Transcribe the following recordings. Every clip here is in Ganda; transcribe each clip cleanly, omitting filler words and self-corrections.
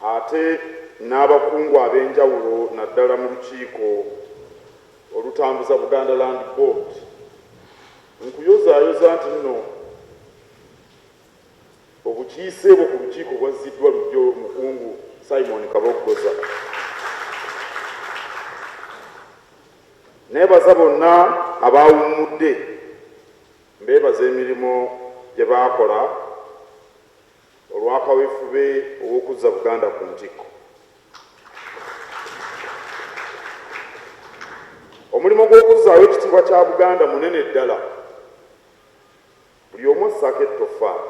ate n'abakungu ab'enjawulo naddala mu lukiiko olutambuza Buganda Land Board. Nkuyozaayoza nti nno obukiise bwo ku lukiiko bwazziddwa lujjo mukungu Simon Kaboggoza. Neebaza bonna abaawummudde, mbeebaza emirimu gye baakola olw'akaweefube ow'okuzza Buganda ku ntikko. Omulimu gw'okuzzaayo ekitiibwa kya Buganda munene ddala. Buli omu assaako ettoffaali.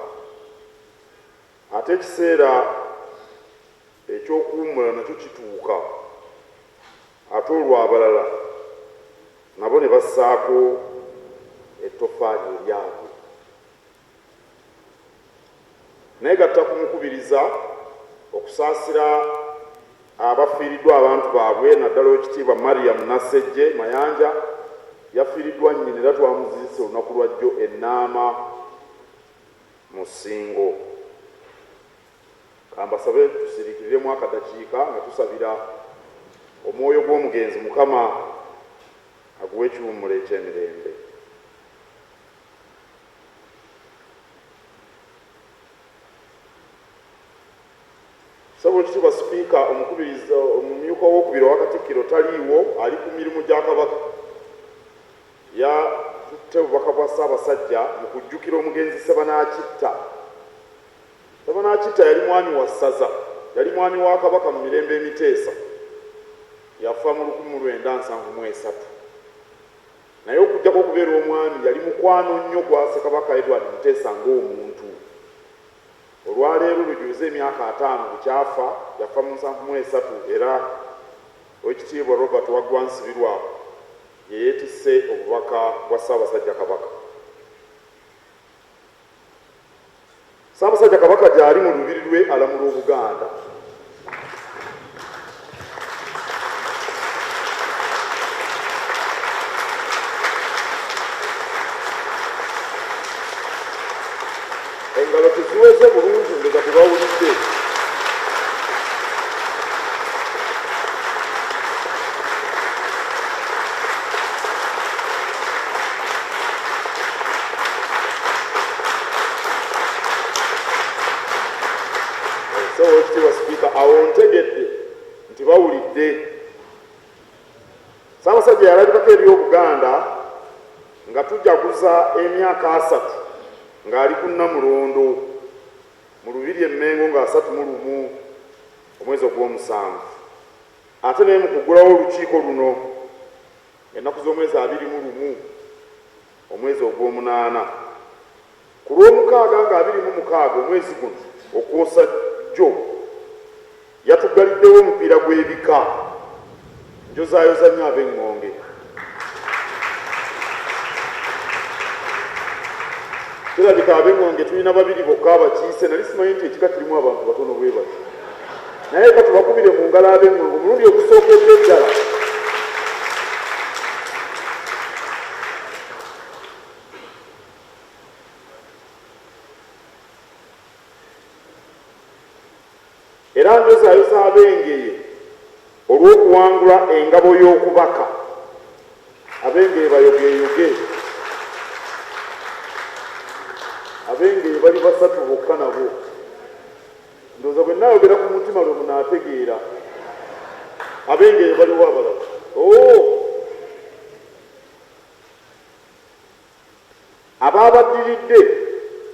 Ate ekiseera eky'okuwummula nakyo kituuka. Ate olwo abalala nabo ne bassaako ettoffaali eryabwe. Neegatta kumukubiriza okusaasira abafiiriddwa abantu baabwe, naddala ekitiibwa Mariam Nassejje Mayanja yafiiriddwa nnyina era twamuzizise olunaku lwajjo ennaama mu Ssingo. Kambasabe tusiriikiriremu akadakiika nga tusabira omwoyo gw'omugenzi Mukama aguwe ekiwummula eky'emirembe. Sabo ekitiibwa Sipiika omukubiriza omumyuka w'okubiri owa Katikkiro taliiwo, ali ku mirimu gya Kabaka. Yatutte obubaka bwa Ssaabasajja mu kujjukira omugenzi Sebanaakitta. Sebanaakitta yali mwami wa ssaza, yali mwami wa Kabaka mu mirembe emiteesa. Yafa mu 1973. Naye okujjako okubeera omwami yali mukwano nnyo gwa Ssekabaka Edward Muteesa ng'omuntu. Olwaleero lujulize emyaka 5 bukyafa, yafa mu 73 era Oweekitiibwa Robert Waggwa Nsibirwa ye yeetisse obubaka bwa Ssaabasajja Kabaka. Ssaabasajja Kabaka gy'ali mu lubiri lwe alamula Obuganda. Engalo tuziweze bulungi ndeka tebawulidde. So Oweekitiibwa Sipiika awo ntegedde nti bawulidde. Ssaabasajja yalabikako eri Obuganda nga tujaguza emyaka 3 ng'ali ku Namulondo mu Lubiri Emmengo nga 31 omwezi ogw'Omusanvu. Ate naye mu kuggulawo olukiiko luno ennaku z'omwezi 21 omwezi ogw'Omunaana. Ku Lwomukaaga nga 26 omwezi guno okwosa jjo yatuggaliddewo omupiira gw'ebika. Njozaayoza nnyo ab'Engonge. Kirabika ab'Engonge tulina babiri bokka abakiise, nali simanyi nti ekika kirimu abantu batono bwe bati. Naye ka tubakubire mu ngalo ab'Engonge omulundi ogusookedde ddala. Era njozaayoza ab'Engeye olw'okuwangula engabo y'okubaka. Ab'Engeye bayogeeyoge. Ab'Engeye bali 3 bokka nabo. Ndowooza bwe nnaayogera ku mutima lwe munaategeera. Ab'Engeye baliwo abalala. Abaabaddiridde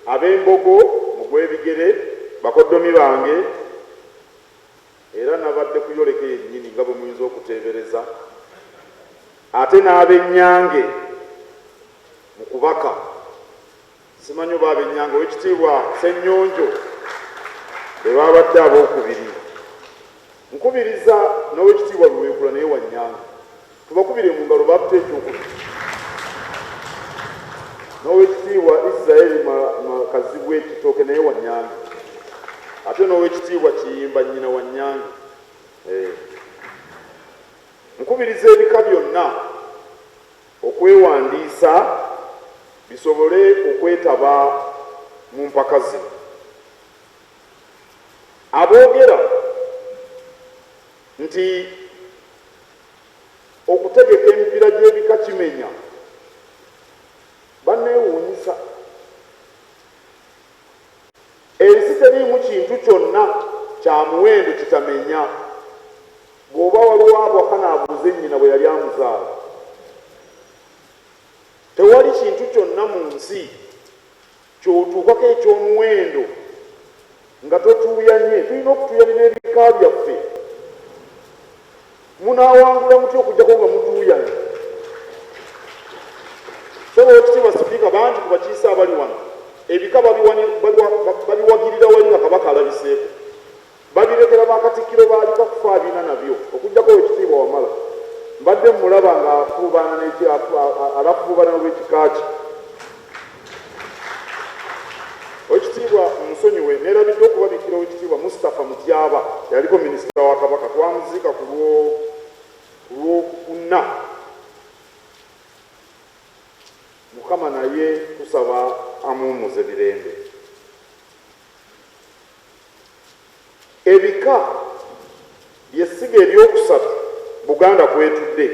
ab'Embogo mu Gwebigere bakoddomi bange era nabadde kuyoleka yennyini nga bwe muyinza okuteebereza. Ate n'ab'Ennyange mu kubaka. Simanyi oba ab'Ennyange Oweekitiibwa Ssennyonjo be baabadde abookubiri. Nkubiriza n'Oweekitiibwa Luweekula naye wa Nnyange. Tubakubire mu ngalo baatuta ekyokubiri. N'Oweekitiibwa Israel Makazibwe Ekitooke naye wa Nnyange. Ate n'Oweekitiibwa Kiyimba nnyina wa Nnyange. Nkubiriza ebika byonna okwewandiisa bisobole okwetaba mu mpaka zino. Aboogera nti okutegeka emipiira gy'ebika kimenya banneewuunyisa. Ensi teriimu kintu kyonna kya muwendo kitamenya. Bw'oba waliwo abwakana abuuze nnyina bwe yali amuzaala. Tewali kintu kyonna mu nsi ky'otuukako eky'omuwendo nga totuuyanye. Tulina okutuuyanira ebika byaffe. Munaawangula mutya okugjako nga mutuuyanye? Sebo ekitiibwa Sipiika, bangi ku bakiise abali wano ebika babiwagirira wali nga Kabaka alabiseeko, babirekera ba Katikkiro baalika kufaabiina nabyo okuggyako ekitiibwa Wamala. Mbadde mulaba nga alafuubana olw'ekika kye. Ekitiibwa musonyiwe, neerabidde okubabikira ekitiibwa Mustapha Mutyaba, yaliko minisita wa Kabaka, twamuziika ku lwokuna. Mukama naye tusaba amuwummuze mirembe. Ebika by'essiga eryokusatu Buganda kwetudde,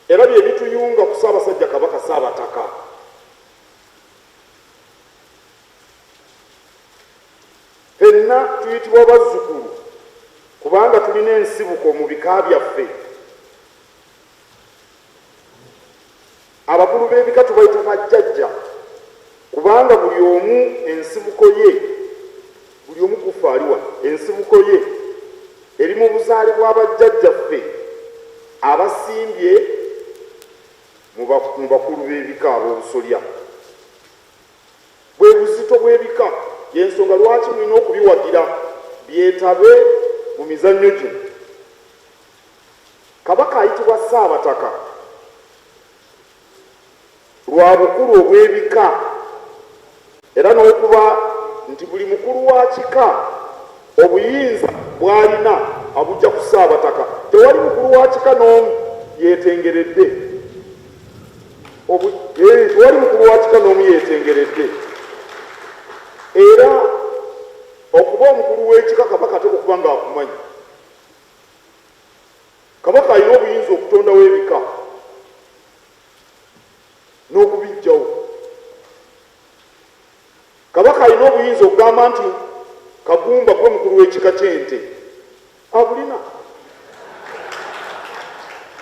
era bye bituyunga ku Ssaabasajja Kabaka Ssaabataka. Ffenna tuyitibwa bazzukulu kubanga tulina ensibuko mu bika byaffe. Abakulu b'ebika tubayita bajjajja kubanga buli omu ensibuko ye, buli omu kufa ali wano, ensibuko ye eri mu buzaale bw'abajjajjaffe abasimbye mu bakulu b'ebika ab'obusolya. Bwe buzito bw'ebika, y'ensonga lwaki mulina okubiwagira byetabe mu mizannyo gino. Kabaka ayitibwa Ssaabataka lwa bukulu obw'ebika, era n'okuba nti buli mukulu wa kika obuyinza bw'alina abujja ku Ssaabataka. Tewali mukulu wa kika n'omu yeetengeredde. Tewali mukulu wa kika n'omu yeetengeredde. Era okuba omukulu w'ekika Kabaka ateka okuba ng'akumanyi. Kabaka alina obuyinza okutondawo ebika n'okubijjawo. Kabaka alina obuyinza okugamba nti Kagumba gwe mukulu w'ekika ky'ente, abulina.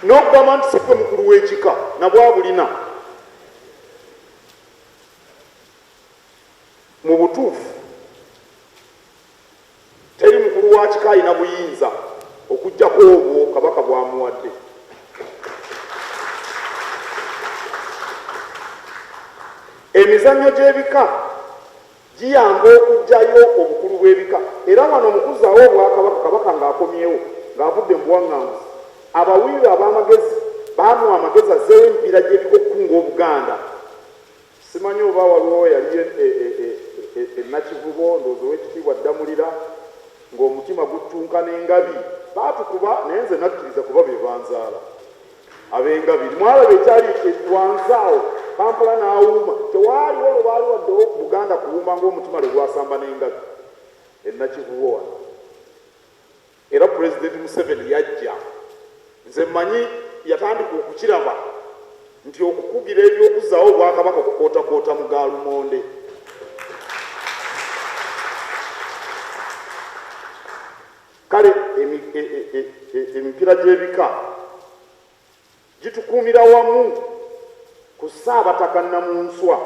N'okugamba nti sigwe mukulu w'ekika nabwo abulina. Mu butuufu teri mukulu wa kika alina buyinza okuggyako obwo Kabaka bw'amuwadde. Emizannyo gy'ebika giyamba okuggyayo obukulu bw'ebika, era wano mukuzaawo obwakabaka Kabaka ng'akomyewo ng'avudde mu buwaŋŋanguzi, abawiire ab'amagezi baamuwa amagezi azzeewo emipiira gy'ebika okukunga Obuganda. Simanyi oba waliwo yali ennakivubo ndowooza ow'ekitiibwa Ddamulira ng'omutima guttunka n'engabi, baatukuba naye nze nakkiriza kuba be banzaala ab'engabi. Mwalaba ekyali wanzaawo Kampala n'awuuma, tewaaliwo lwe baali waddewo Buganda kuwuuma ng'omutima lwe gwasamba n'engabi. Ennakivubo wano era Pulezidenti Museveni yajja, nze mmanyi yatandika okukiraba nti okukugira ebyokuzaawo Obwakabaka okukootakoota mu Gaalumonde. Kale emipiira gy'ebika gitukuumira wamu ku Ssaabataka Namunswa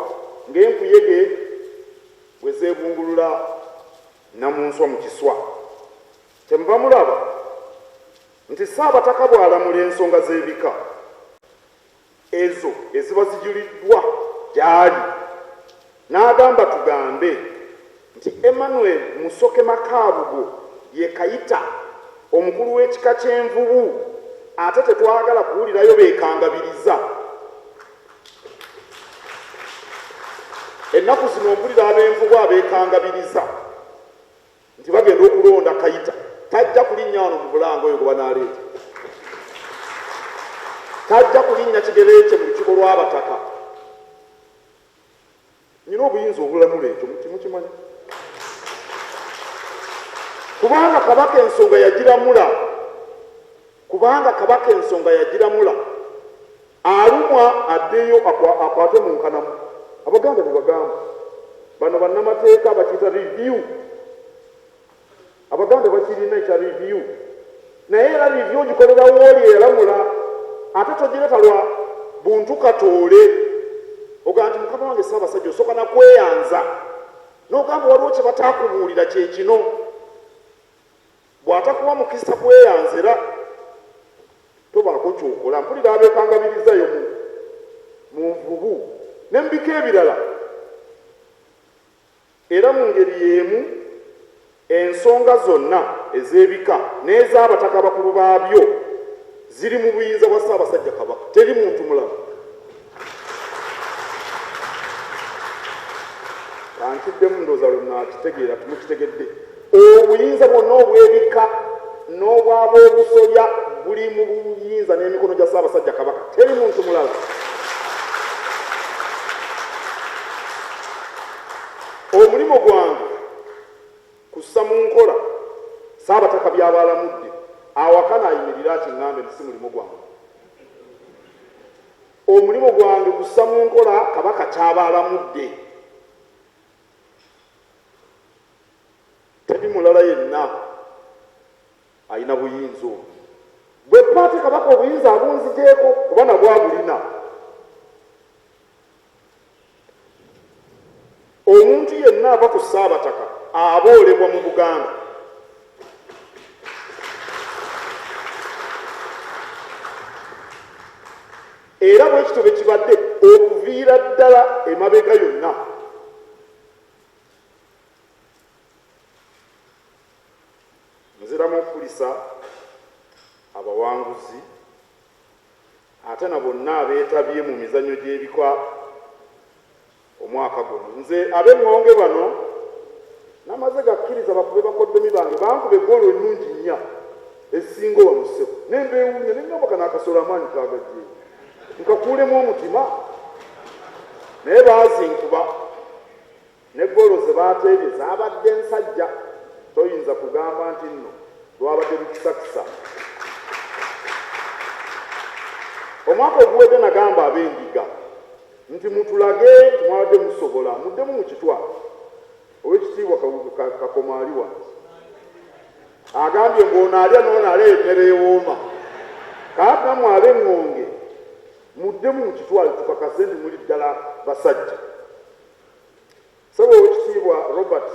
ng'enkuyege bwe zeebungulula Namunswa mu kiswa. Kyemuva mulaba nti Ssaabataka bw'alamula ensonga z'ebika ezo eziba zijuliddwa gy'ali, n'agamba tugambe nti Emmanuel Musoke Makaabugo ye Kayita omukulu w'ekika ky'Envubu, ate tetwagala kuwulirayo beekangabiriza. Ennaku zino mpulira ab'Envubu abeekangabiriza nti bagenda okulonda Kayita, tajja kulinnya wano mu Bulange oyo gwe banaaleeta, tajja kulinnya Kigereekye mu lukiiko lw'Abataka. Nina obuyinza obulamula ekyo mukimanyi. kubanga kabaka ensonga yagiramula, kubanga kabaka ensonga yagiramula, alumwa addeyo akwate mu nkanamu. Abaganda bwe bagamba bano bannamateeka bakiyita review. Abaganda bakirina ekya review, naye era review gikolerawo oli eyalamula, ate togireta lwa buntu katoole ogamba nti mukama wange Ssaabasajja osooka nakweyanza n'ogamba waliwo kye bataakubuulira kye kino. Bw'atakuwa mukisa kweyanzira tobaako kyokola. Mpulira abeekangabirizayo mu nvubu n'embika ebirala. Era mu ngeri y'emu ensonga zonna ez'ebika n'ez'abataka bakulu baabyo ziri mu buyinza bwa Ssaabasajja Kabaka, teri muntu mulala. Kankiddemu ndowooza lwe nakitegeera tumukitegedde. Obuyinza bwonna obw'ebika n'obwaba obusolya buli mu buyinza n'emikono gya Ssaabasajja Kabaka, teri muntu mulala. Omulimu gwange kussa mu nkola Ssaabataka by'aba alamudde, awaka n'ayimirira akiŋŋambe nti si mulimu gwange. Omulimu gwange kussa mu nkola Kabaka ky'aba alamudde. Teri mulala yenna alina buyinza obwo. Bwe paati Kabaka obuyinza abunzigyeko kuba nabwo abulina. Omuntu yenna ava ku Ssaabataka aboolebwa mu Buganda. Era bwe kityo bwe kibadde okuviira ddala emabega yonna. Nziramu okulisa abawanguzi ate na bonna abeetabye mu mizannyo gy'ebika omwaka guno. Nze ab'eŋŋonge bano namaze gakkiriza bakube bakoddomi bange bankube ggoolo ennungi nnya esinga wano ssebo nembeewunya nennomoka n'akasola amaanyi kagajje nkakuulemu omutima, naye baazinkuba ne ggoolo ze baateebye zaabadde nsajja. Toyinza kugamba nti nno lwabadde lukisakisa. Omwaka oguwedde nagamba ab'endiga nti mutulage nti mwabadde musobola muddemu mu kitwalo. Owekitiibwa Kakoma ali wano agambye ng'ono alya n'ono alya emmere ewooma. Kaati nammwe ab'eŋŋonge muddemu mu kitwalo tukakase nti muli ddala basajja. Ssebo Owekitiibwa Robert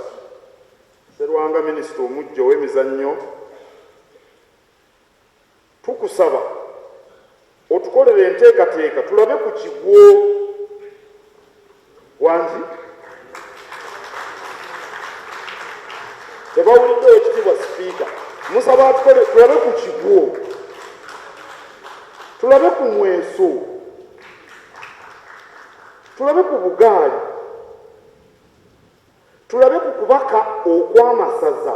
Sserwanga minisita omujja ow'emizannyo, tukusaba otukolere enteekateeka tulabe ku kigwo wangi tebawulidde Owekitiibwa Sipiika musaba atukole tulabe ku kigwo, tulabe ku mweso, tulabe ku bugaali, tulabe ku kubaka okw'amasaza.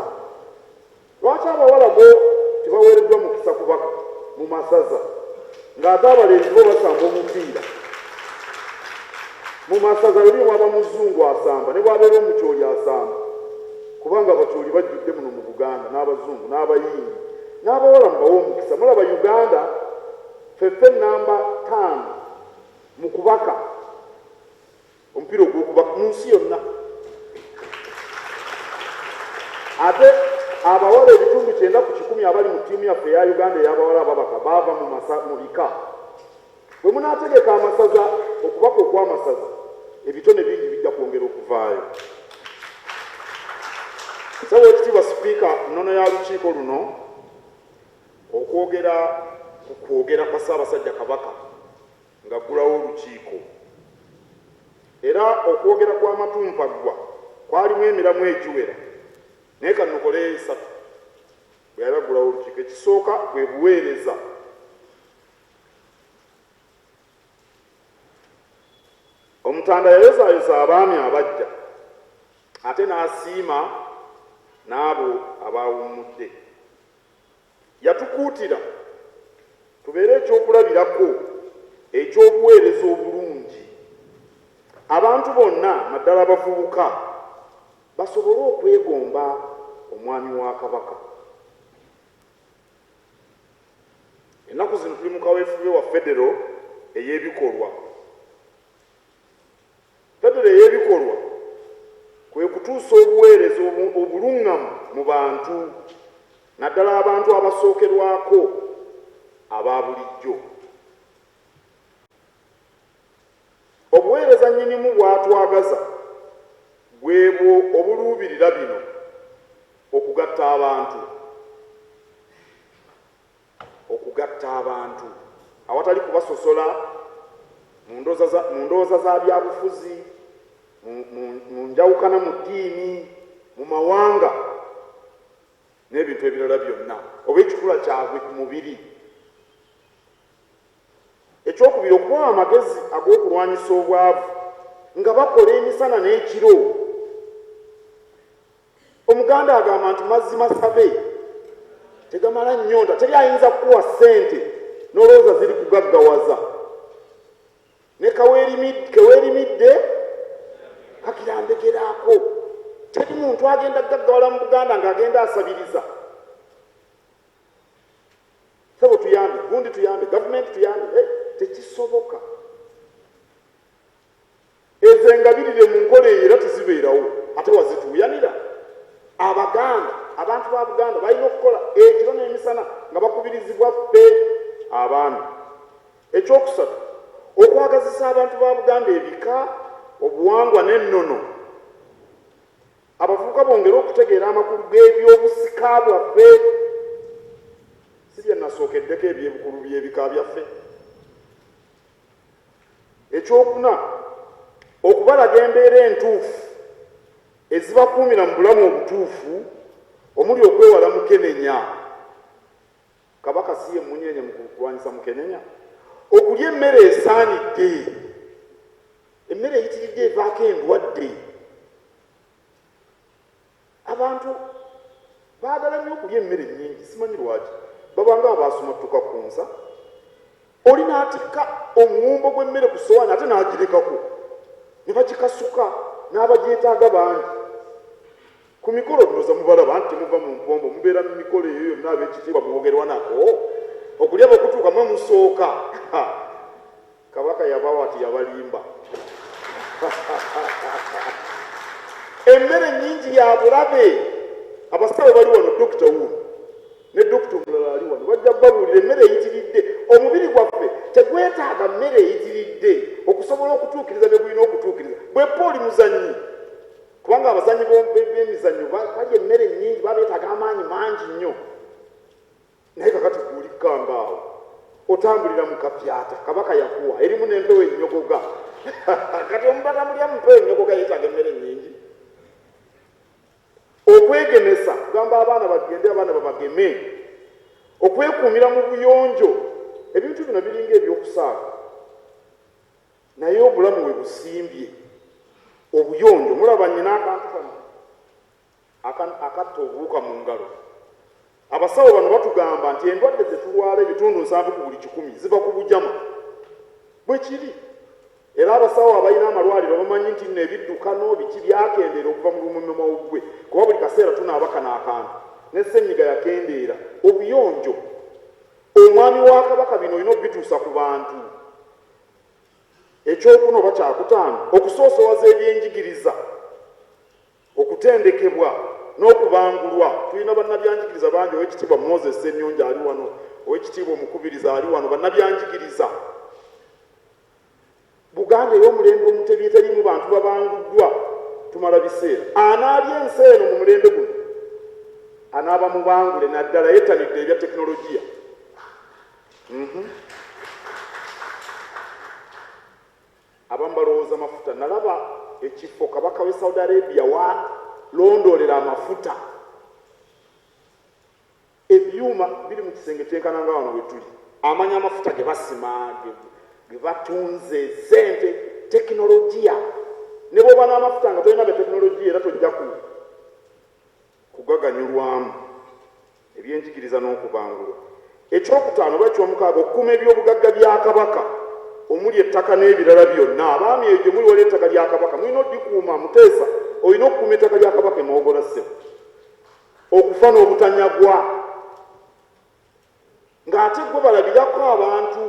Lwaki abawala bo tebaweereddwa mukisa kubaka mu masaza ng'ate abalenzi bo basamba omupiira mu masaza? Lulimu aba muzungu asamba ne bwabeera omukyoli asamba, kubanga abakyoli bajjudde muno mu Buganda n'abazungu n'abayindi n'abawala mubawe omukisa. Mulaba Uganda ffeffe namba 5 mu kubaka omupiira ogw'okubaka mu nsi yonna. Ate abawala ebitundu 9% abali mu ttiimu yaffe eya Uganda ey'abawala ababaka baava mu bika. Bwe munaategeka amasaza okubaka okw'amasaza, ebitone bingi bijja kwongera okuvaayo. Ssebo Ekitiibwa Sipiika, nnono ya lukiiko luno okwogera kwa Ssaabasajja Kabaka ng'aggulawo olukiiko, era okwogera kw'amatumpaggwa kwalimu emiramu egiwera, naye kanukole 3 bwe yabaggulawo olukiiko. Ekisooka bwe buweereza. Omutanda yayozaayoza abaami abajja ate n'asiima n'abo abaawummudde. Yatukuutira tubeere ekyokulabirako eky'obuweereza obulungi. Abantu bonna naddala abavubuka basobole okwegomba omwami wa kabaka. Ennaku zino tuli mu kaweefube wa federo ey'ebikolwa. Federo ey'ebikolwa kwe kutuusa obuweereza obuluŋŋamu mu bantu, naddala abantu abasookerwako aba bulijjo. Obuweereza nnyinimu bw'atwagaza bwebwo obuluubirira bino okugatta abantu awatali kubasosola mu ndowooza za byabufuzi, mu njawukana mu ddiini, mu mawanga n'ebintu ebirala byonna, oba ekikula kyabwe ku mubiri. Ekyokubiri, okubawa amagezi ag'okulwanyisa obwavu nga bakola emisana n'ekiro. Omuganda agamba nti mazzi masabe tegamala nnyonta, teri ayinza kukuwa ssente n'olowooza ziri kugaggawaza. Ne keweerimidde kakirambegeraako. Teri muntu agenda gaggawala mu Buganda ng'agenda asabiriza. Sebo tuyambe, gundi tuyambe, gavumenti tuyambe. Tekisoboka. Ezo engabirire mu nkola eyo era tezibeerawo, ate wazituuyanira. Abaganda, abantu ba Buganda balina okukola ekiro n'emisana nga bakubirizibwa ffe abaami. Ekyokusatu, okwagazisa abantu ba Buganda ebika, obuwangwa n'ennono. Abavubuka bongera okutegeera amakulu g'ebyobusika bwaffe. Si bye nasookeddeko ebyebukulu by'ebika byaffe. Ekyokuna, okubalaga embeera entuufu ezibakuumira mu bulamu obutuufu, omuli okwewala mukenenya. Kabaka si ye munyenye mu kulwanyisa mukenenya. Okulya emmere esaanidde, emmere eyitiridde evaako endwadde. Abantu baagala nnyo okulya emmere nnyingi, simanyi lwaki. Babanga abaasumatuka ku nsa, oli n'atikka omuwumbo gw'emmere ku sowaani ate n'agirekako, ne bagikasuka n'abagyetaaga bangi. Ku mikolo ndowooza mubalaba nti muva mu mpombo, mubeera mu mikolo eyo yonna ab'ekitiibwa mwogerwa nako. Okulya bwekutuuka mwe musooka. Kabaka yabawa ati yabalimba. Emmere nnyingi ya bulabe. Abasawo bali wano, Dokita wuno ne Dokita omulala ali wano, bajja babuulira emmere eyitiridde. Omubiri gwaffe tegwetaaga mmere eyitiridde okusobola okutuukiriza bye gulina okutuukiriza. Bw'epa oli muzannyi, kubanga abazannyi b'emizannyo balya emmere nnyingi, babeetaaga amaanyi mangi nnyo. Naye kakati guli kukangaawo, otambulira mu kapyata kabaka yakuwa, erimu n'empewo ennyogoga. Kati omuntu atambulira mu mpewo ennyogoga yeetaaga emmere nnyingi. Okwegemesa, kugamba abaana bagende, abaana babageme. Okwekuumira mu buyonjo, ebintu bino biringa ebyokusaaga, naye obulamu we busimbye. Obuyonjo, mulaba nnyina akantu kano akatta obuwuka mu ngalo. Abasawo bano batugamba nti endwadde zetulwala ebitundu 7 ku buli 100 ziva ku bujama. Bwe kiri. Era abasawo abalina amalwaliro bamanyi nti nno ebiddukano biki byakendeera okuva mu lumumema ogwe, kuba buli kaseera tunaabaka n'akantu. Ne ssenyiga yakendeera. Obuyonjo, omwami wa kabaka bino olina obituusa ku bantu. Ekyokuna oba kyakutaano, okusoosowaza ebyenjigiriza, okutendekebwa n'okubangulwa. Tulina bannabyanjigiriza bangi, ow'ekitiibwa Moses Ssennyonja ali wano, ow'ekitiibwa omukubiriza ali wano, bannabyanjigiriza. Buganda ey'omulembe omutebi eterimu bantu babanguddwa, tumala biseera. Anaalya ensi eno mu mulembe guno anaaba mubangule naddala yettanidde ebya tekinologiya. Abamu balowooza mafuta. Nalaba ekifo kabaka w'e Saudi Arabia walondoolera amafuta. Ebyuma biri mu kisenge kyenkana nga wano we tuli. Amanya amafuta ge basima, ge batunze, sente, tekinologiya. Ne bw'oba n'amafuta nga tolina be tekinologiya era tojja kugaganyulwamu. Ebyenjigiriza n'okubangulwa. Ekyokutaano oba ekyomukaaga, okukuuma ebyobugagga bya kabaka, omuli ettaka n'ebirala byonna. Abaami egyo muli wali ettaka lya kabaka, mulina odikuuma Muteesa, olina okukuuma ettaka lya kabaka emwogola ssebo. okufa n'obutanyagwa ng'ate gwe balabirako abantu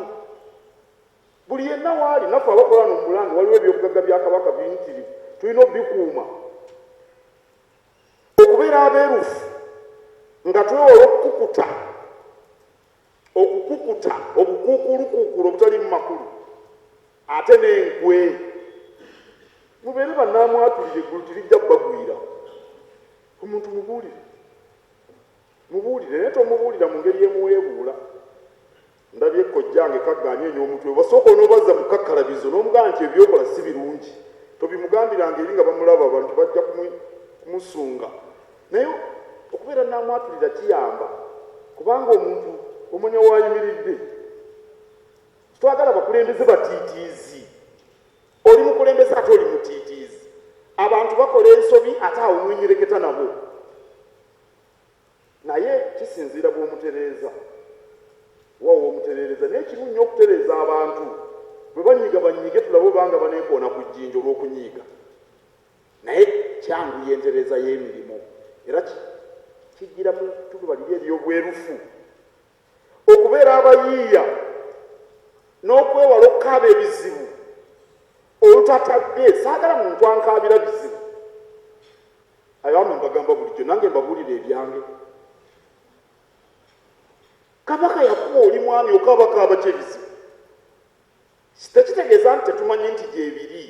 buli yenna waali naffe abakola no mulange waliwo ebyobugagga bya Kabaka biyitirivu tulina obikuuma okubeera abeerufu nga twewola okukukuta obukuukulukuukulu obutali mu makulu ate n'enkwe mubeere bannaamwatulire eggulu tirijja kubagwira omuntu mubuulire naye tomubuulira mu ngeri emuweebuula ndabye ekkojjange kagganye enyo omutwe basooka onoobazza mu kakkalabizo n'omugamba nti ebyokola si birungi tobimugambiranga eri nga bamulaba abantu bajja kumusunga naye okubeera naamwatulira kiyamba kubanga omuntu omanya waayimiridde twagala bakulembeze batiitiizi oli mukulembeze ate oli mutiitiizi abantu bakola ensobi ate awo mwenyereketa nabo naye kisinziira bw'omutereeza wawo omutereereza naye kimu nnyo okutereeza abantu bwe banyige tulabe obanga baneekoona ku jjinja olw'okunyiiga naye kyanguya entereeza y'emirimu era kijjira mu tulubaliri ebyobwerufu okubeera abayiiya n'okwewala okukaaba ebizibu olutatadde saagala muntu ankaabira bizibu ayambe mbagamba bulijjo nange mbabuulira ebyange Kabaka yakuwa oli mwami okaabakaaba kyebizibu tekitegeeza nti tetumanyi nti gyebiri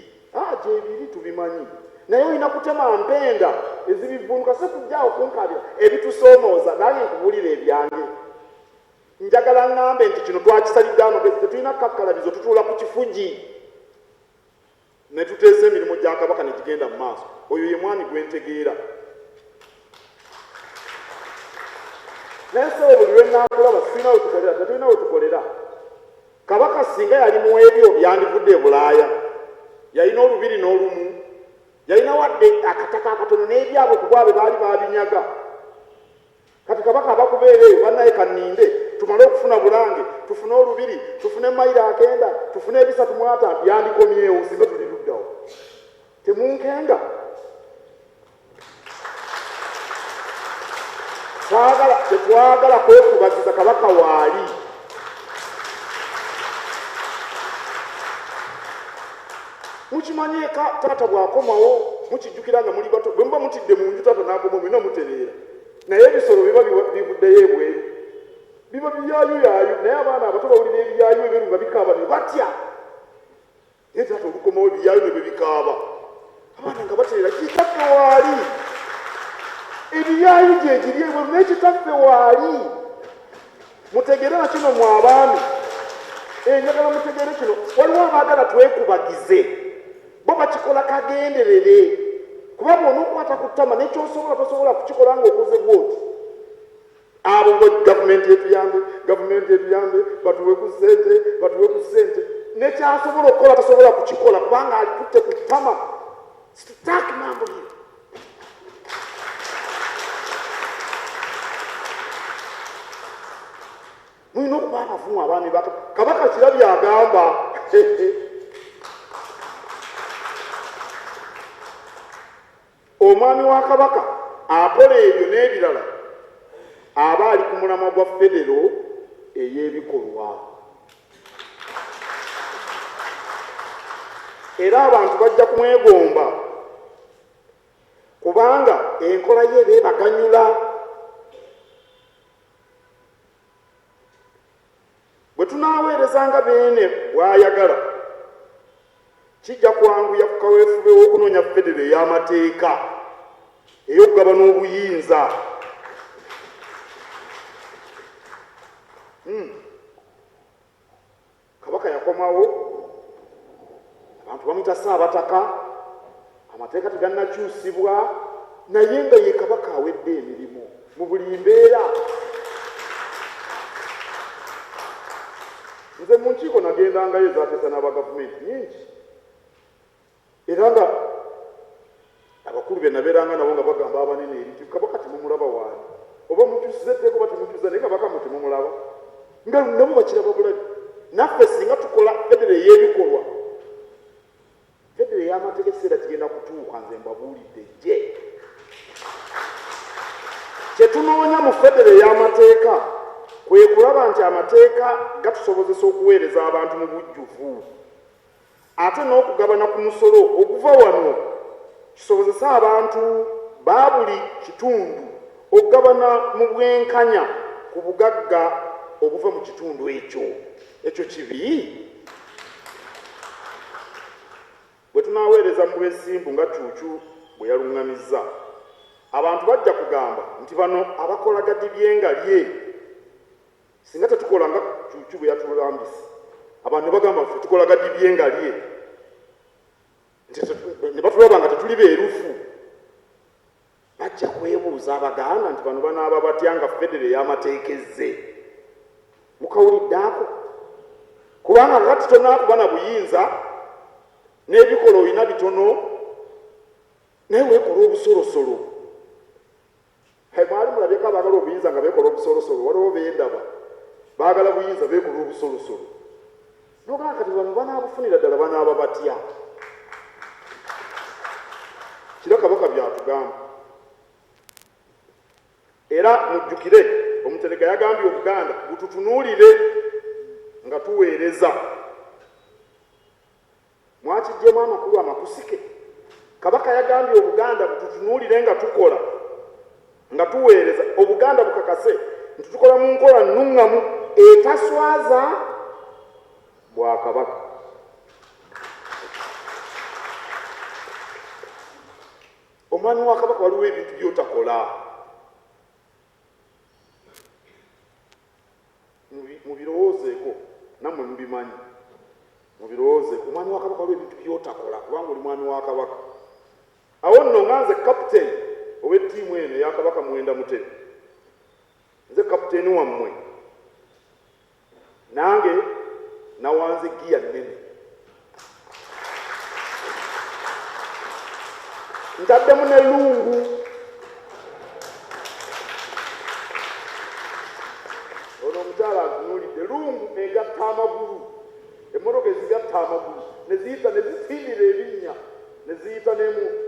gyebiri tubimanyi naye olina kutema mpenda ezibivvunuka se kujjaawo kunkaabira ebitusoomooza nange nkubuulira ebyange njagala ŋŋambe nti kino twakisalidde amagezi tetulina kakkalabizo tutuula ku kifugi ne tuteesa emirimu gya Kabaka ne gigenda mu maaso oyo ye mwami gwentegeera naye sebo buli lwe naakulaba sirina we tukolera tetulina we tukolera Kabaka singa yali mu ebyo yandivudde e Bulaaya yalina olubiri n'olumu yalina wadde akataka akatono n'ebyabwe ku bwabe baali babinyaga kati Kabaka abakubeera eyo bannaye kanninde tumale okufuna Bulange tufune olubiri tufune mayiro akenda tufune ebisatu mu ataano yandikomyewo singa tuli luddawo temunkenga tetwagala kwekubagiza Kabaka waali mukimanyeka taata bwakomawo mukijjukira nga muli bato bwe muba mutidde mu nju taata n'akomawo mulina mutereera naye ebisolo biba bivuddeyo ebweru biba biyaayuyaayu naye abaana abato bawulira ebiyaayu ebyeru nga bikaaba ne batya naye taata olukomawo ebiyaayu ne bwe bikaaba abaana nga batereera kitaffe waali ebiyaayu gyegiri ebweru naye kitaffe waali mutegere na kino mu abaami njagala mutegere kino waliwo abaagala twekubagize bo bakikola kagenderere kuba bw'onookwata ku ttama nekyosobola tosobola kukikola ng'okoze bwoti abo gavumenti etuyambe batuwe ku ssente nekyasobola okukola tasobola kukikola kubanga alikutte ku ttama situtaaki mambulire mulina okuba abavumu abaami bato Kabaka kirabye agamba omwami wa Kabaka akola ebyo n'ebirala aba ali ku mulamwa gwa federo ey'ebikolwa era abantu bajja kumwegomba kubanga enkola ye beebaganyula bwe tunaaweerezanga beene bw'ayagala kijja kwanguya ku kaweefube w'okunoonya federo ey'amateeka ey'okugabana obuyinza Kabaka yakomawo abantu bamuyita Ssaabataka amateeka tegannakyusibwa naye nga ye Kabaka awedde emirimu mu buli mbeera nze mu nkiiko nagendangayo ezateesa n'abagavumenti nyingi era nga abakulu be nabeeranga nabo nga bagamba abanene eri nti Kabaka temumulaba waani oba mukyusiza etteeka oba temukyusiza naye Kabaka mwe temumulaba nga nabo bakiraba bulabi naffe singa tukola federo ey'ebikolwa federo ey'amateeka ekiseera kigenda kutuuka nze mbabuulidde gye kye kye tunoonya mu federe y'amateeka kwe kulaba nti amateeka gatusobozesa okuweereza abantu mu bujjuvu ate n'okugabana ku musolo okuva wano kisobozesa abantu ba buli kitundu okugabana mu bwenkanya ku bugagga obuva mu kitundu ekyo kibi. Bwe tunaaweereza mu bwesimbu nga Cuucu bwe yaluŋŋamizza, abantu bajja kugamba nti bano abakola gadi byengalye singa tetukola nga Cuucu bwe yatulambise. Abantu ne bagamba ffe tukola gadi byengalye ne batulaba nga tetuli beerufu. Bajja kwebuuza Abaganda nti bano banaaba batya nga federe y'amateeka ezze. Mukawulidde ako? Kubanga kati tonaakuba na buyinza n'ebikola olina bitono naye weekola obusolosolo. Mwali mulabyeko abaagala obuyinza nga beekola obusolosolo, waliwo beendaba baagala buyinza beekola obusolosolo. Nogamba kati bano banaabufunira ddala banaaba batya? Kira Kabaka byatugamba. Era mujjukire Omuterega yagambye Obuganda bututunuulire nga tuweereza. Mwakijjemu amakulu amakusike. Kabaka yagambye Obuganda bututunuulire nga tukola nga tuweereza. Obuganda bukakase nti tukola mu nkola nnuŋŋamu etaswaza Bwakabaka. Omwami wa Kabaka waliwo ebintu by'otakola. Mubirowoozeeko, nammwe mubimanyi. Mubirowoozeeko, omwami wa Kabaka waliwo ebintu by'otakola kubanga oli mwami wa Kabaka. Awo nno nga nze kapiteeni ow'ettiimu eno eya Kabaka Mwenda Mutebi, nze kapiteeni wammwe, nange nawanze giya nnene. Ntaddemu ne lungu. Ono omukyala antunuulidde, lungu egatta amagulu, emmotoka ezigatta amagulu ne ziyita ne zisindira ebinnya ne ziyita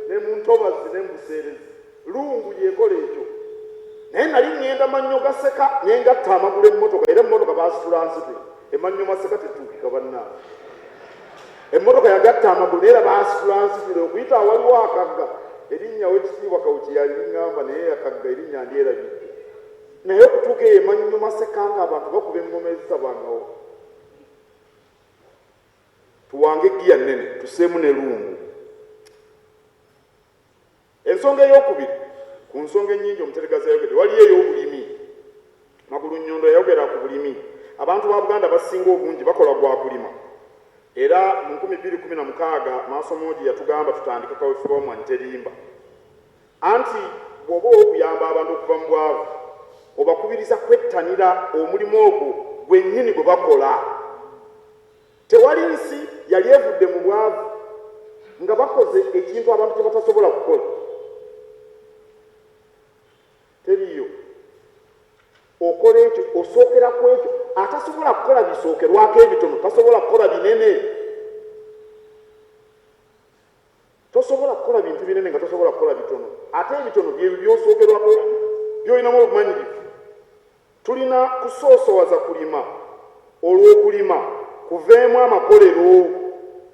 ne mu ntobazi ne mu buseerezi. Lungu yeekola ekyo. Naye nali ŋŋenda mannyo gaseka naye ngatta amagulu emmotoka, era emmotoka baasitula nsitule. Emannyo maseka tetuukika bannange. Emmotoka yagatta amagulu era baasitula nsitule okuyita awaliwo akagga. Erinnya w'ekitiibwa Kawuki yali liŋŋamba naye akagga erinnya ndyerabidde. Naye okutuuka eyo emannyo maseka ng'abantu bakuba eŋŋoma ezitabangawo. Tuwange giya nnene tuseemu ne lungu. Ensonga ey'okubiri ku nsonga ennyingi Omuterega zayogedde waliyo ey'obulimi. Magulu Nnyondo yayogera ku bulimi. Abantu ba Buganda basinga obungi bakola gwa kulima. Era mu 2016 Maasomoogi yatugamba tutandike kaweefube w'omwanyi terimba. Anti bw'oba okuyamba abantu okuva mu bwavu obakubiriza kwettanira omulimu ogwo gwennyini gwe bakola. Tewali nsi yali evudde mu bwavu nga bakoze ekintu abantu kye batasobola kukola. Teriyo. Okola ekyo osookera ku ekyo. Atasobola kukola bisookerwako ebitono tasobola kukola binene. Tosobola kukola bintu binene nga tosobola kukola bitono. Ate ebitono bye byosookerwako by'olinamu obumanyirivu. Tulina kusoosowaza kulima. Olw'okulima kuveemu amakolero.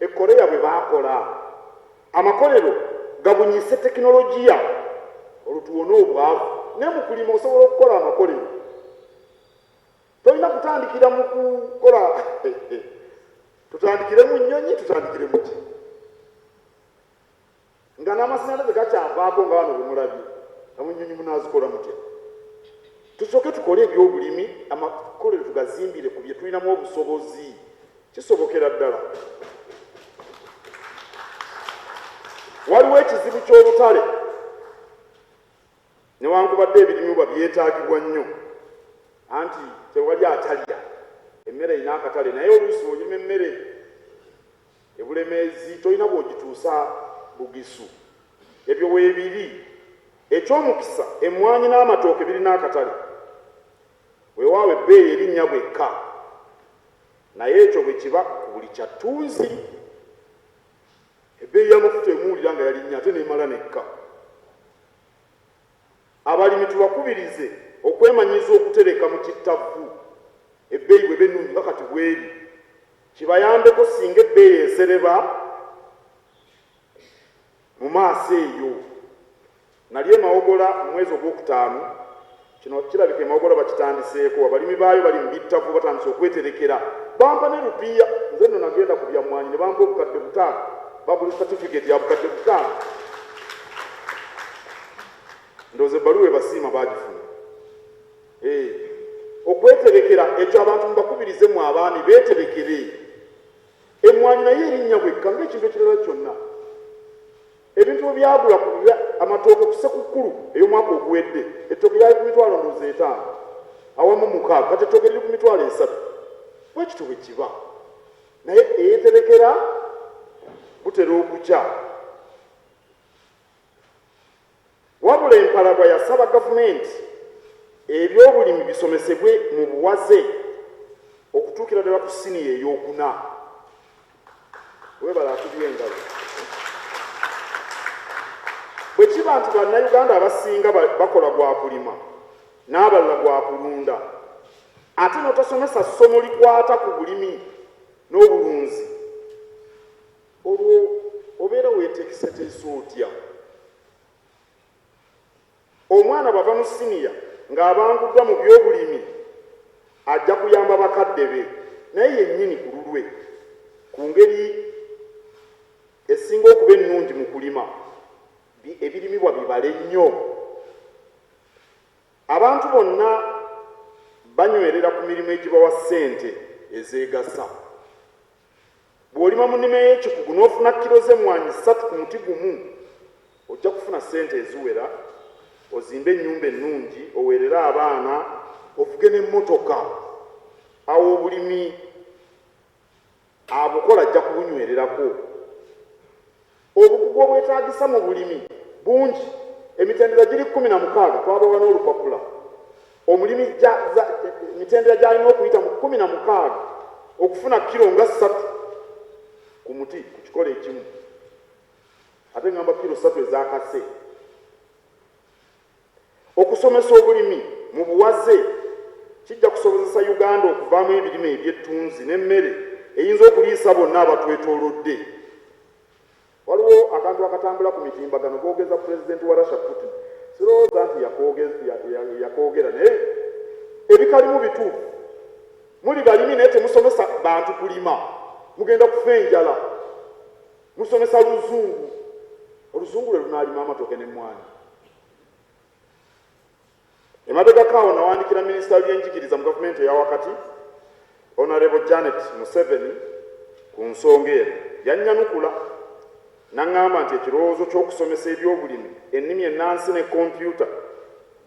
Ekoleya bwe baakola. Amakolero gabunyise tekinologiya olutuwona obwavu. Ne mu kulima osobola okukola amakolero. Tolina kutandikira mu kukola tutandikire mu nnyonyi tutandikire mu ki nga n'amasannyalaze gakyavaako nga wano bwemulabye namu nnyonyi munaazikola mutya. Tusooke tukole ebyobulimi amakolero tugazimbire ku bye tulinamu obusobozi. Kisobokera ddala. Waliwo ekizibu ky'olutale newankubadde ebirimibwa byetaagibwa nnyo anti tewali atalya. Emmere erina akatale naye oluusi olima emmere ebulemeezi tolina bw'ogituusa Bugisu. Ebyo weebiri. Eky'omukisa emmwanyi n'amatooke birina akatale. Weewaawo ebbeeyi erinnya bwekka. Naye ekyo bwe kiba ku buli kyattunzi. Ebbeeyi y'amafuta emuwulira nga yalinnya ate neemala nekka. abalimi tubakubirize okwemanyiza okutereka mu kittavu ebbeeyi bwe bennungi nga kati bweri kibayambeko singa ebbeeyi esereba mu maaso eyo. Nali emawogola mu mwezi ogwokutaano, kino kirabika emawogola bakitandiseeko, abalimi baayo bali mu bittavu batandise okweterekera. Bampa ne lupiiya, nze nno nagenda ku byamwanyi ne bampa obukadde 5, babuli certificate ya bukadde 5. Ndowooza ebbaluwa ebasiima baagifuna. Okweterekera ekyo abantu mubakubirize mu abaami beeterekere. Emmwanyi naye erinnya bwekka ng'ekintu ekirala kyonna. Ebintu byagula ku amatooke ku Ssekukkulu ey'omwaka oguwedde, ettooke lyali ku mitwalo 5 awamu 6, kati ettooke liri ku mitwalo 3. Bwe kityo bwe kiba. Naye eyeeterekera butera okukya. Wabula empalagwa yasaba gavumenti ebyobulimi bisomesebwe mu buwaze okutuukira ddala ku siniya ey'okuna. Webala atubye engalo. Bwe kiba nti bannayuganda abasinga bakola gwa kulima n'abalala gwa kulunda, ate n'otosomesa ssomo likwata ku bulimi n'obulunzi, olwo obeera weeteekeseteesa otya? Omwana bava mu siniya ng'abanguddwa mu byobulimi ajja kuyamba bakadde be, naye yennyini ku lulwe ku ngeri esinga okuba ennungi mu kulima ebirimibwa bibale nnyo. Abantu bonna banywerera ku mirimu egibawa ssente ezeegasa. Bw'olima mu nnima y'ekikugu n'ofuna kilo z'emmwanyi 3 ku muti gumu, ojja kufuna ssente eziwera, ozimbe ennyumba ennungi, oweerere abaana, ofuge n'emmotoka. Awo obulimi abukola ajja kubunywererako. Obukugu obwetaagisa mu bulimi bungi. Emitendera giri 16, twabawa n'olupapula. Omulimi emitendera gy'alina okuyita mu 16 okufuna kilo nga 3 ku muti ku kikola ekimu. Ate ngamba kilo 3 ezakase. Okusomesa obulimi mu buwaze kijja kusobozesa Uganda okuvaamu ebirime eby'ettunzi n'emmere eyinza okuliisa bonna abatwetoolodde. Waliwo akantu akatambula ku mitimbagano koogeza Pulezidenti wa Russia Putin. Sirowooza nti yakoogera naye ebikalimu bituufu. Muli balimi naye temusomesa bantu kulima, mugenda kufa enjala. Musomesa luzungu. Oluzungu lwe lunaalima amatooke n'emmwanyi. Emabega kaawo nawandikira minisita w'ebyenjigiriza mu gavumenti eya wakati, Honorable Janet Museveni, ku nsonga eno. Yannyanukula n'aŋŋamba nti ekirowoozo ky'okusomesa ebyobulimi, ennimi ennansi ne kompyuta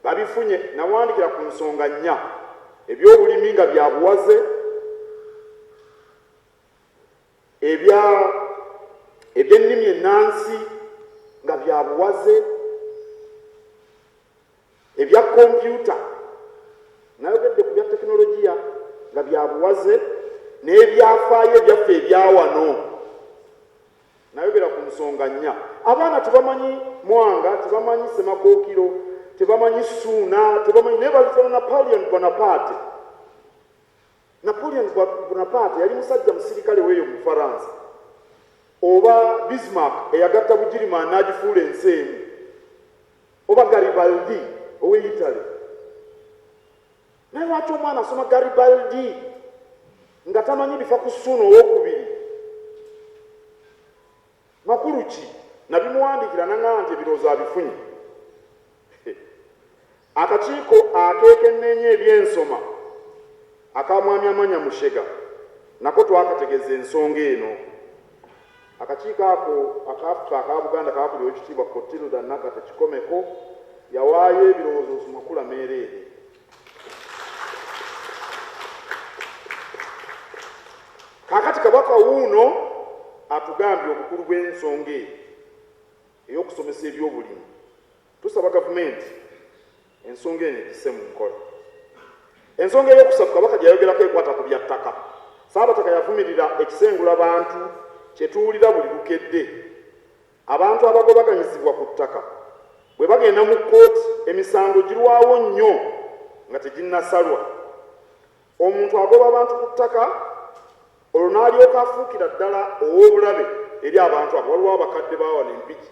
babifunye. Nawandikira ku nsonga 4, ebyobulimi nga bya buwaze, eby'ennimi ennansi nga bya buwaze, ebya kompyuta, nayogedde ku bya tekinologiya nga bya buwaze, n'ebyafaayo ebyaffe ebyawano. Nayogera ku nsonga 4. Abaana tebamanyi Mwanga, tebamanyi Semakookiro, tebamanyi Suuna, tebamanyi naye bazitana Napoleon Bonaparte. Napoleon Bonaparte yali musajja musirikale w'eyo mu Bufaransa. Oba Bismarck eyagatta Bugirimaani n'agifuula ensi emu. Oba Garibaldi ow'Italy. Naye lwaki omwana asoma Garibaldi nga tamanyi bifa ku Suuna ow'okubiri? Makulu ki? Nabimuwandiikira n'aŋŋamba nti ebirowoozo abifunye. Akakiiko akeekenneenye eby'ensoma aka Mwami Amanya Mushega nako twakategeeza ensonga eno. Akakiiko ako akaafuka aka Buganda kaakuli w'ekitiibwa Kotilda Nakate Kikomeko yawaayo ebirowoozo Sumakula Meereere. Kaakati Kabaka wuuno atugambye obukulu bw'ensonga ey'okusomesa ebyobulimi. Tusaba gavumenti ensonga eno egisse mu nkola. Ensonga ey'okusatu Kabaka gyayogerako ekwata ku bya ttaka. Ssaabataka yavumirira ekisengula bantu kye tuwulira buli bukedde. Abantu abagobaganyizibwa ku ttaka bwe bagenda mu kkooti emisango girwawo nnyo nga teginnasalwa. Omuntu agoba abantu ku ttaka olwo n'alyoka afuukira ddala ow'obulabe eri abantu abo. Waliwo abakadde baawa n'empiki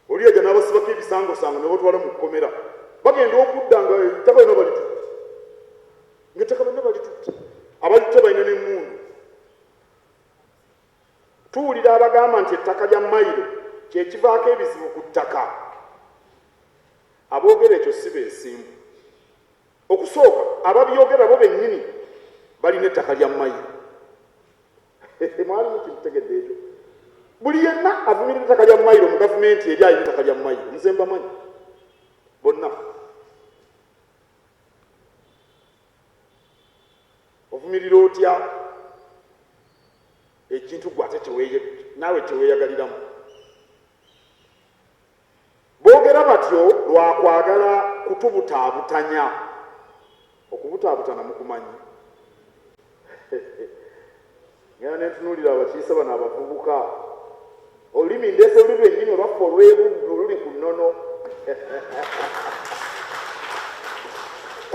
oli ejja n'abasibako ebisangosango ne batwala mu kkomera bagenda okudda nga ettaka lino balitutte ng'ettaka lino balitutte abalitutte balina n'emmundu. Tuwulira abagamba nti ettaka lya mayiro kyekivaako ebizibu ku ttaka. Aboogera ekyo si beesimbu. Okusooka ababyogera bo bennyini balina ettaka lya mayiro. Mwalimu kimutegedde ekyo. Buli yenna avumirira ettaka lya mayiro mu gavumenti eri alina ettaka lya mayiro. Nze mbamanyi bonna. Ovumirira otya ekintu gwe ate naawe kyeweeyagaliramu? Boogera batyo lwakwagala kutubutaabutanya. Okubutaabutana mukumanyi. Ngera nentunuulira abakiise bano abavubuka olulimi ndeese oluli lwennyini olwaffe olwebuddu oluli ku nnono.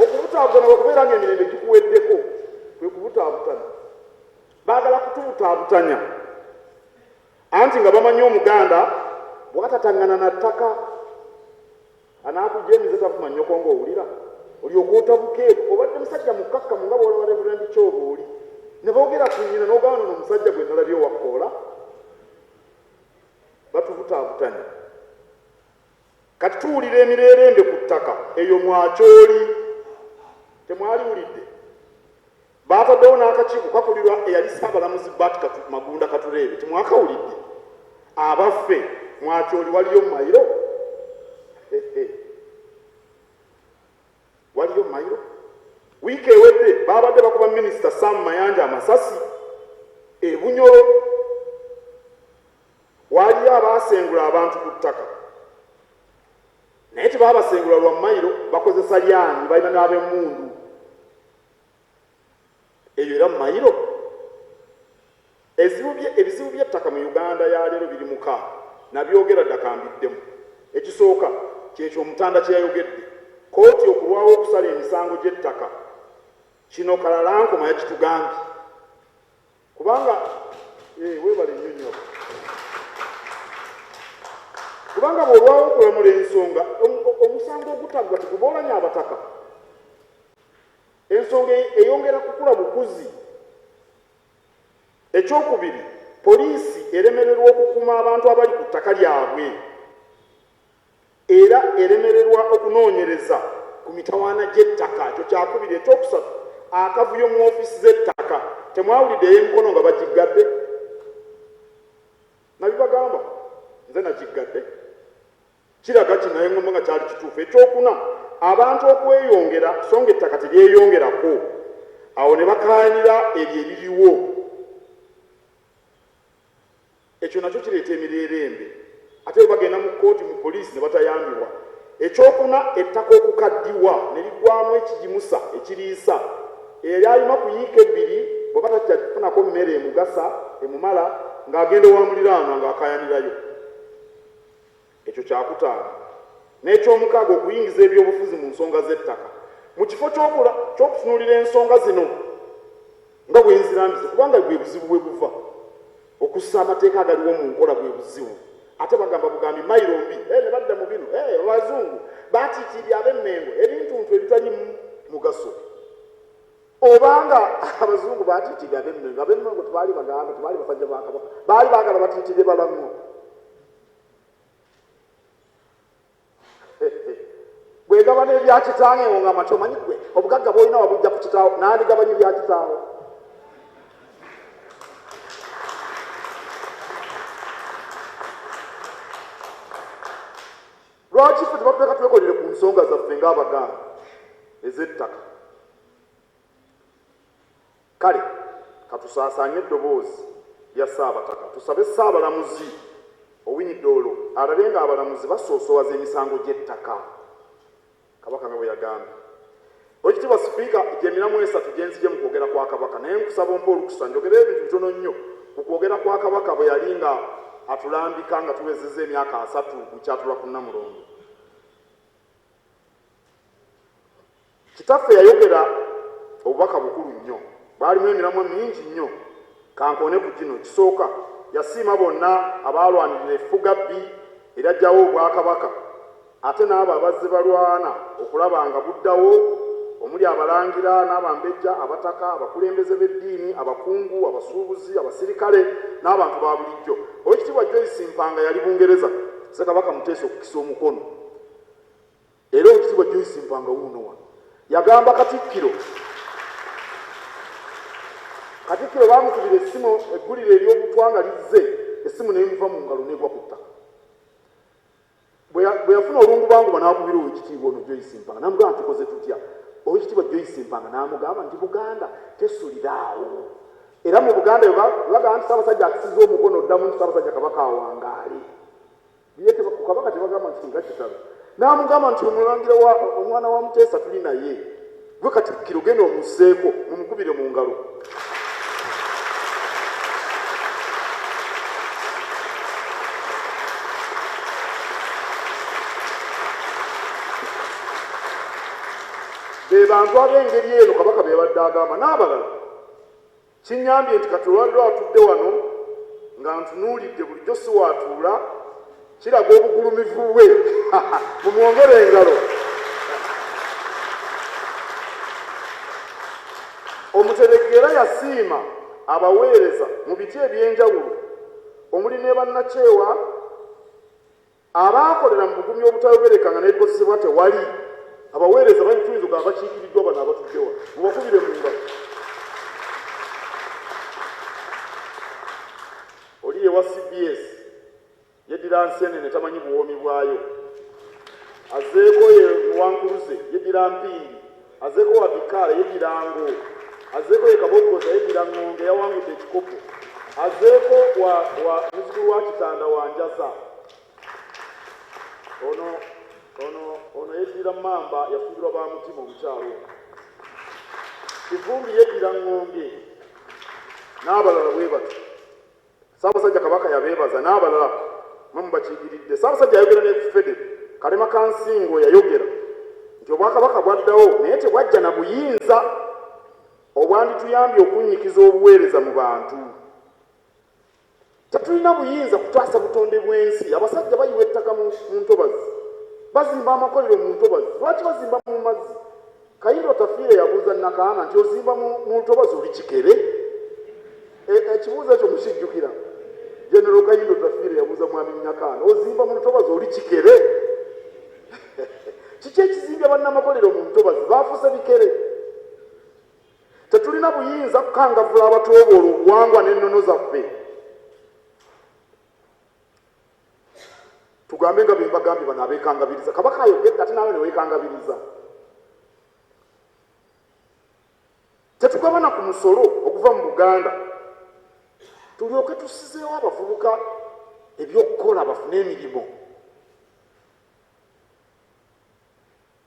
Okubutaabutana bwekubeera ng'emirembe gikuweddeko kwe kubutaabutana. Baagala kutubutaabutanya anti nga bamanyi Omuganda bw'atatangana na ttaka anaakujja emize tavuma nnyoko ng'owulira olyoka otabukeeko. Obadde musajja mukkakkamu nga bw'olaba Reverend Kyoba oli ne boogera ku nnyina n'ogamba nono omusajja gwe nalabye owakoola. Batubutaabutanya. Kati tuwulira emirerembe ku ttaka eyo mwakyoli temwaliwulidde. Baataddewo n'akakiiko kakulirwa eyali Ssaabalamuzi Magunda Katureebe. Temwakawulidde? Abaffe mwakyoli waliyo mayiro. Waliyo mayiro. Wiiki ewedde baabadde bakuba Minisita Sam Mayanja amasasi e Bunyoro. Waliyo abaasengula abantu ku ttaka naye tebaabasengula lwa mayiro, bakozesa lyanyi, balina n'ab'emmundu. Eyo era mayiro. Ebizibu by'ettaka mu Uganda ya leero biri mukaaga nabyogera ddakambiddemu. Ekisooka kyekyo Omutanda kye yayogedde. Kooti okulwawo okusala emisango gy'ettaka. Kino Kalalankoma yakitugambye. Kubanga weebale nnyo nnyo. Kubanga bw'olwawo okulamula ensonga omusango ogutaggwa teguboolanya abataka. Ensonga eyongera kukula bukuzi. Ekyokubiri, poliisi eremererwa okukuuma abantu abali ku ttaka lyabwe era eremererwa okunoonyereza ku mitawaana gy'ettaka. Ekyo kyakubiri. Ekyokusatu, akavuyo mu ofiisi z'ettaka. Temwawulidde ey'emikono nga bagiggadde? Nabibagamba nze nagiggadde. Kiraga kinaye ngomba nga kyali kituufu. Ekyokuna, abantu okweyongera so nga ettaka teryeyongerako awo ne bakaanira eryo eririwo. Ekyo nakyo kireeta emirerembe. Ate bwe bagenda mu kkooti mu poliisi ne batayambibwa. Ekyokuna, ettaka okukaddiwa ne liggwamu ekigimusa ekiriisa. Eryalima ku yiika ebbiri bwe batajja kufunako mmere emugasa emumala ng'agenda owa muliraanwa ng'akaayanirayo. Ekyo kyakutaano. N'ekyomukaaga, okuyingiza ebyobufuzi mu nsonga z'ettaka. Mu kifo ky'okutunuulira ensonga zino nga bwe nzirambize, kubanga bwe buzibu bwe buva. Okussa amateeka agaliwo mu nkola bwe buzibu. Ate bagamba bugambi mayiro mbi. Ne badda mu bino. Abazungu baatiitiirya ab'emmengo ebintuntu ebitali mugaso. Obanga abazungu baatiitiirya ab'emmengo, ab'emmengo tebaali bagamba, tebaali basajja ba Kabaka. Baali baagala batiitire balamu. Bwegabana ebya kitange nga amati omanyi gwe obugagga bwolina wabujja ku kitaawo n'andigabanya ebya kitaawo. Lwaki ffe tebatuteeka twekolere ku nsonga zaffe ng'Abaganda ez'ettaka? Kale katusaasaanye eddoboozi lya Ssaabataka, tusabe Ssaabalamuzi Owinyidoolo alabe ng'abalamuzi basoosowaza emisango gy'ettaka. Kabaka nga bwe yagambye. Oweekitiibwa Sipiika, gy'emiramu esatu gye nzije mu kwogera kwa Kabaka, naye nkusaba ompa olukusa njogera ebintu bitono nnyo ku kwogera kwa Kabaka bwe yali nga atulambika nga tuwezezza emyaka 3 bukyatula ku Namulondo. kitaffe yayogera obubaka bukulu nnyo, baalimu emiramwa mingi nnyo. Kankone ku kino kisooka yasiima bonna abaalwanirira effugabbi erajjawo obwakabaka, ate n'abo abazze balwana okulaba nga buddawo, omuli abalangira n'abambejja, abataka, abakulembeze b'eddiini, abakungu, abasuubuzi, abasirikale n'abantu ba bulijjo. Oweekitiibwa Joyce Mpanga yali Bungereza, Ssekabaka Muteesa okukisa omukono. Era Oweekitiibwa Joyce Mpanga wuuno wano yagamba Katikkiro baamukubira essimu eggulire ery'obutwanga lizze, essimu neemuva mu ngalo n'egwa ku ttaka. Bwe yafuna olungubanguba n'akubira Oweekitiibwa ono Joyce Mpanga n'amugamba nti tukoze tutya. Oweekitiibwa Joyce Mpanga n'amugamba nti Buganda tesuliraawo. Era mu Buganda bagamba nti Ssaabasajja akisiza omukono oddamu nti Ssaabasajja Kabaka awangaale. Biyete ku Kabaka tebagamba nti nga kitalo. N'amugamba nti omulangira omwana wa Muteesa tuli naye. Gwe Katikkiro genda omusseeko mumukubire mu ngalo. Bantu ab'engeri eno Kabaka be yabadde agamba n'abalala. Kinnyambye nti kati olwaliro atudde wano nga ntunuulidde bulijjo si waatuula, kiraga obugulumivu bwe. Mumwongere engalo. Omuteregera yasiima abaweereza mu biti eby'enjawulo omuli ne bannakyewa abaakolera mu bugumi obutayogereka nga n'ebikozesebwa tewali. Abaweereza bayituyinza nga bakiikiriddwa bano abatudde wano mubakubire mu ngalo. Oli ewa CBS yeddira Nseenene tamanyi buwoomi bwayo, azeeko ye Muwankuruze yeddira Mpindi, azeeko wa Bikaala yeddira Ngo, azeeko ye Kabogoza yeddira Ngonge yawangudde ekikopo, azeeko wa muzukulu wa Kitanda wa Njaza, ono yeddira Mamba yafumbirwa ba Mutima omukyalo, Kivumbi yeddira Ngonge n'abalala bwe batyo. Ssaabasajja Kabaka yabeebaza n'abalala mwe bakiikiridde. Ssaabasajja yayogera ne Federo Kalema Kansingo yayogera nti obwakabaka bwaddawo naye tebwajja na buyinza obwandituyambye okunnyikiza obuweereza mu bantu. Tetulina buyinza kutaasa butonde bw'ensi. Abasajja bayiwa ettaka mu ntobazi, bazimba amakolero mu ntobazi. Lwaki bazimba mu mazzi? Kayindo Tafiire yabuuza Nakaana nti ozimba mu ntobazi oli kikere? Ekibuuzo ekyo mukijjukira. General Kayindo Tafiire yabuuza mwami Nakaana, ozimba mu ntobazi oli kikere? Kiki ekizimbya bannamakolero mu ntobazi? Baafuuse bikere. Tetulina buyinza kukangavula abatoobola obuwangwa n'ennono zaffe. Tugambe nga bembagambye bano abeekangabiriza. Kabaka ayogedde ate naawe ne weekangabiriza. Tetugabana ku musolo okuva mu Buganda tulyoke tusizeewo abavubuka ebyokukola bafune emirimu.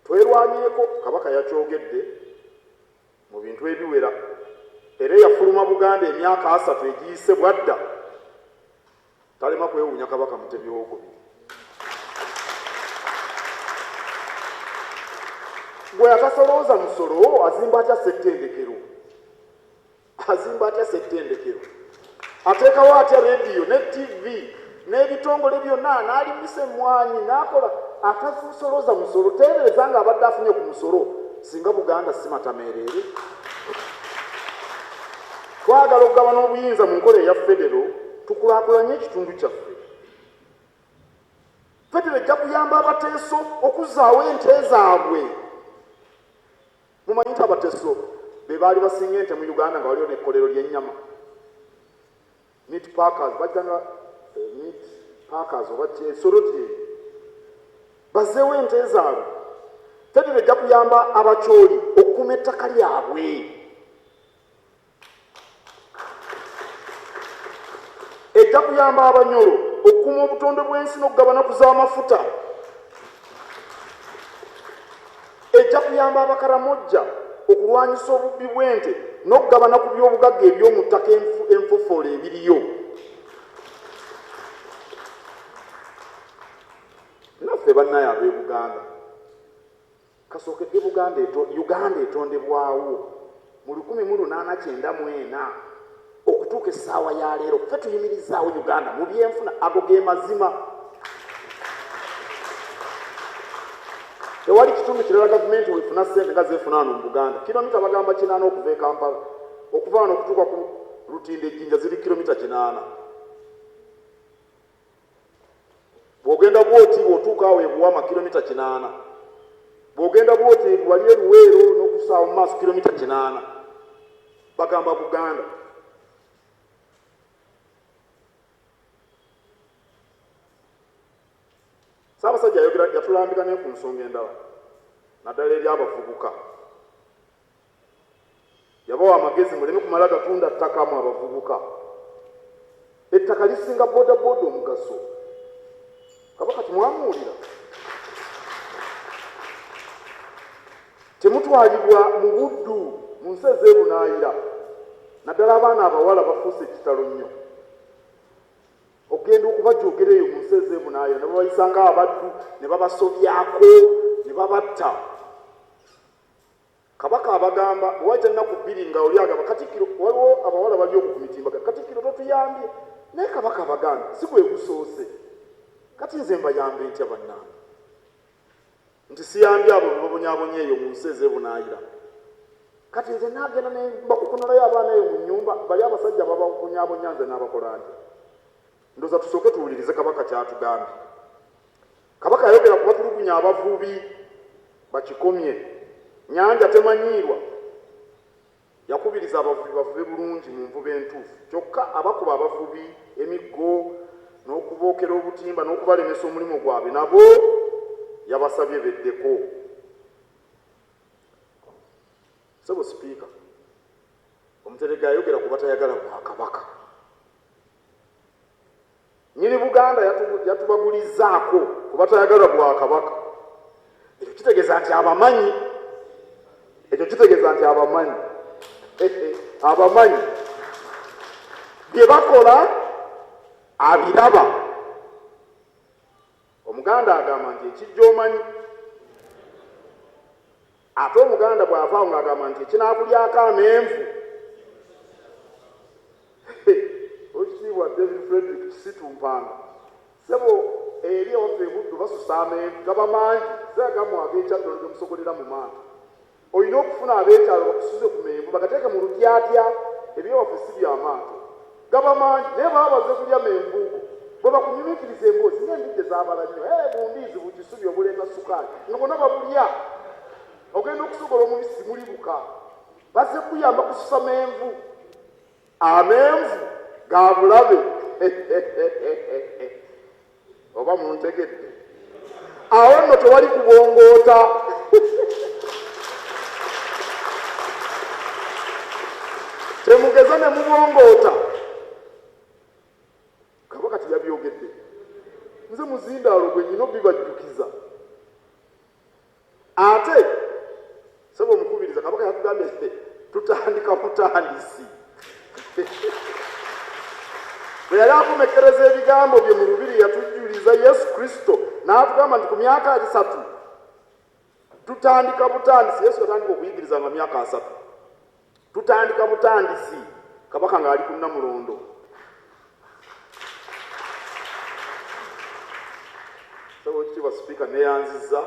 Twerwanyeeko. Kabaka yakyogedde mu bintu ebiwera era yafuluma Buganda emyaka 3 egiyise bwadda. Talema kwewuunya Kabaka Mutebi w'okubiri. Bwe atasolooza musolo azimba atya ssettendekero? Azimba atya ssettendekero? Ateekawo atya rediyo ne TV n'ebitongole byonna n'alimisa emmwanyi n'akola atasolooza musolo? Teebereza nga abadde afunye ku musolo singa Buganda si matameerere. Twagala okugabana obuyinza mu nkola eya Federo tukulaakulanye ekitundu kyaffe. Federo ejja kuyamba abateeso okuzzaawo ente zaabwe. Mumanyi nti abateeso be baali basinga ente mu Uganda nga waliwo n'ekkolero ly'ennyama. Meat packers bajjanga meat packers oba kyesolotye bazzeewo ente zaabwe. Federo ejja kuyamba abakyoli okukuuma ettaka lyabwe. Ejja kuyamba abanyolo okukuuma obutonde bw'ensi n'okugabana ku z'amafuta. Ejja kuyamba abakaramojja okulwanyisa obubbi bw'ente n'okugabana ku by'obugagga eby'omu ttaka enfofoolo ebiriyo. Naffe bannaye ab'e Buganda kasookedde Uganda etondebwawo mu 1894 okutuuka essaawa ya leero ffe tuyimirizaawo Uganda mu byenfuna. Ago ge mazima. Tewali kitundu kirala gavumenti wefuna ssente nga zeefuna wano mu Buganda. Kilomita bagamba 8 okuva e Kampala, okuva wano okutuuka ku Lutinde Ejjinja ziri kilomita 8. Bw'ogenda bwoti bw'otuuka awo ebuwama kilomita 8. Bw'ogenda bwoti wali eruweero n'okusaawa mu maaso kilomita 8. Bagamba Buganda. Ssaabasajja yatulambika naye ku nsonga endala, naddala eri abavubuka. Yabawa amagezi muleme kumala gatunda ttaka mu abavubuka. Ettaka lisinga bodaboda omugaso. Kabaka timwamuwulira. Temutwalibwa mu buddu mu nsi ez'ebunaayira. Naddala abaana abawala bafuuse ekitalo nnyo. Ogenda okubajogera eyo mu nsi ez'ebunaayira ne babayisanga abaddu ne babasobyako ne babatta. Kabaka abagamba bw'ajja ennaku 2 nga oli agamba Katikkiro waliwo abawala bali oku ku mitimbaga, Katikkiro totuyambye. Naye Kabaka abagamba si bwe gusoose. Kati nze mbayambe ntya bannange? Nti siyambye abo bebabonyaabonye eyo mu nsi ez'ebunaayira. Kati nze naagenda ne bakukunulayo abaana eyo mu nnyumba, bali abasajja bababonyabonya nze n'abakola nti. Ndoza tusooke tuwulirize Kabaka kyatugambye. Kabaka yayogera ku batulugunya abavubi bakikomye. Nyanja temanyiirwa. Yakubiriza abavubi bavubi bulungi mu nvuba entuufu. Kyokka abakuba abavubi emiggo n'okubookera obutimba n'okubalemesa omulimu gwabwe nabo yabasabye beddeko. Sebo Sipiika, Omuterega yayogera ku batayagala bwa Kabaka. Nyiri Buganda yatubagulizaako ku batayagala bwa Kabaka. Ekyo kitegeeza nti abamanyi. Abamanyi bye bakola abiraba. Omuganda agamba nti ekijja omanyi. Ate Omuganda bw'avaawo ng'agamba nti ekinaakulyako amenvu. Ekitiibwa David Frederick Kisitumpanga, sebo eri ewaffe ebuddu basusa amenvu gaba mangi, zeagamu ag'ekyaddolo ge musogolera mu maato. Olina okufuna ab'ekyalo bakusuze ku menvu bagateeke mu lutyatya, ebyewaffe si by'amaato. Gaba mangi naye baba baze kulya menvugo. Bwe bakunyumiikiriza emboozi ng'embidde zaabala nnyo, bundiizi bukisubi obuleeta sukaali nga bonna babulya. Ogenda okusogola omubisi mulibuka. Bazze kuyamba kususa menvu. Amenvu ga bulabe. Oba muntegedde. Awo nno tewali kubongoota. Temugeza ne mubongoota. Kabaka teyabyogedde. Nze muzindaalo gwe nyina obibajjukiza. Ate sebo omukubiriza Kabaka yatugambye tutandika mutandisi. Bwe yali akomekereza ebigambo bye mu Lubiri yatujjuliza Yesu Kristo n'atugamba nti ku myaka 3 tutandika butandisi. Yesu yatandika okuyigiriza nga myaka 3. Tutandika butandisi. Kabaka ng'ali ku Namulondo. Sebo Kitiibwa Sipiika neyanzizza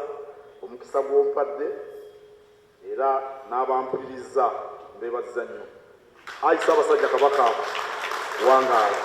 omukisa gw'ompadde era n'abampuliriza mbeebaziza nnyo. Ayi Ssaabasajja Kabaka wangaala.